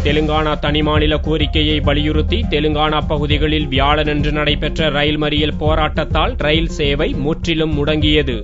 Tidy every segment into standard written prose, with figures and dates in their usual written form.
தெலுங்கானா தனிமாநில கோரிக்கையை வலியுறுத்தி தெலுங்கானா பகுதிகளில் வியாழனன்று நடைபெற்ற ரயில் மறியல் போராட்டத்தால் ரயில் சேவை முற்றிலும் முடங்கியது.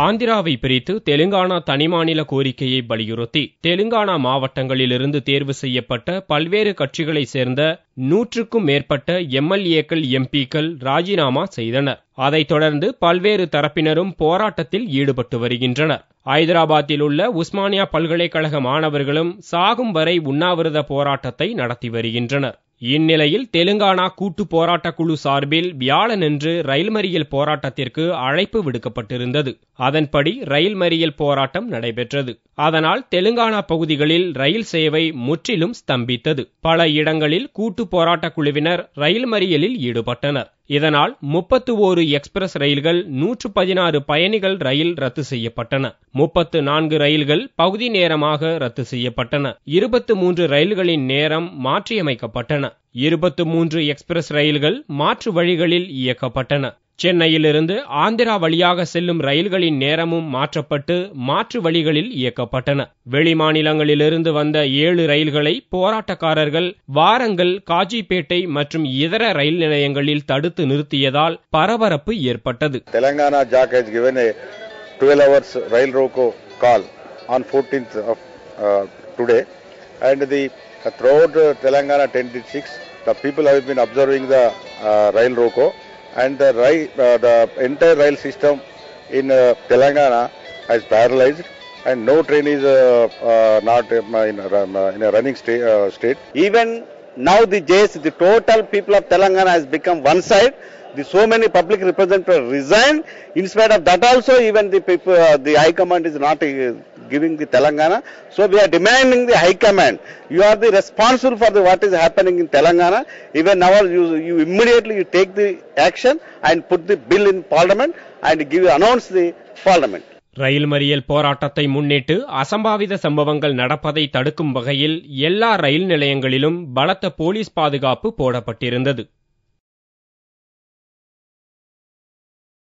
ஆந்திராவை பிரித்து தெலுங்கானா தனிமாநில கோரிக்கையை வலியுறுத்தி தெலுங்கானா மாவட்டங்களிலிருந்து தேர்வு செய்யப்பட்ட பல்வேறு கட்சிகளைச் சேர்ந்த 100க்கும் மேற்பட்ட எம்எல்ஏக்கள், எம்பிக்கள் ராஜினாமா செய்தனர். அதைத் தொடர்ந்து பல்வேறு தரப்பினரும் போராட்டத்தில் ஈடுபட்டு வருகின்றனர். ஐதராபாத்தில் உள்ள உஸ்மானியா பல்கலைக்கழக மாணவர்களும் சாகும் வரை உண்ணாவிரத போராட்டத்தை நடத்தி வருகின்றனர். இந்நிலையில் தெலுங்கானா கூட்டு போராட்ட குழு சார்பில் வியாழனன்று ரயில் மறியல் போராட்டத்திற்கு அழைப்பு விடுக்கப்பட்டிருந்தது. அதன்படி ரயில் மறியல் போராட்டம் நடைபெற்றது. அதனால் தெலுங்கானா பகுதிகளில் ரயில் சேவை முற்றிலும் ஸ்தம்பித்தது. பல இடங்களில் கூட்டு போராட்ட குழுவினர் ரயில் மறியலில் ஈடுபட்டனர். இதனால் 31 எக்ஸ்பிரஸ் ரயில்கள், 116 பயணிகள் ரயில் ரத்து செய்யப்பட்டன. 34 ரயில்கள் பகுதி நேரமாக ரத்து செய்யப்பட்டன. 23 ரயில்களின் நேரம் மாற்றியமைக்கப்பட்டன. 23 எக்ஸ்பிரஸ் ரயில்கள் மாற்று வழிகளில் இயக்கப்பட்டன. சென்னையிலிருந்து ஆந்திரா வழியாக செல்லும் ரயில்களின் நேரமும் மாற்றப்பட்டு மாற்று வழிகளில் இயக்கப்பட்டன. வெளிமாநிலங்களிலிருந்து வந்த 7 ரயில்களை போராட்டக்காரர்கள் வாரங்கல், காஜிப்பேட்டை மற்றும் இதர ரயில் நிலையங்களில் தடுத்து நிறுத்தியதால் பரபரப்பு ஏற்பட்டது. Telangana JAC has given a 12 hours rail roko call on 14th of today, and throughout Telangana 10 districts the people have been observing the rail roko. And the entire rail system in Telangana is paralyzed, and no train is not in a running state. Even now the total people of Telangana has become one side. So many public representatives resigned. In spite of that also, even the people, the High Command is not giving the Telangana. So we are demanding the High Command. You are the responsible for what is happening in Telangana. Even now you immediately take the action and put the bill in Parliament and announce the Parliament. ரயில் மறியல் போராட்டத்தை முன்னிட்டு அசம்பாவித சம்பவங்கள் நடப்பதை தடுக்கும் வகையில் எல்லா ரயில் நிலையங்களிலும் பலத்த போலீஸ் பாதுகாப்பு போடப்பட்டிருந்தது.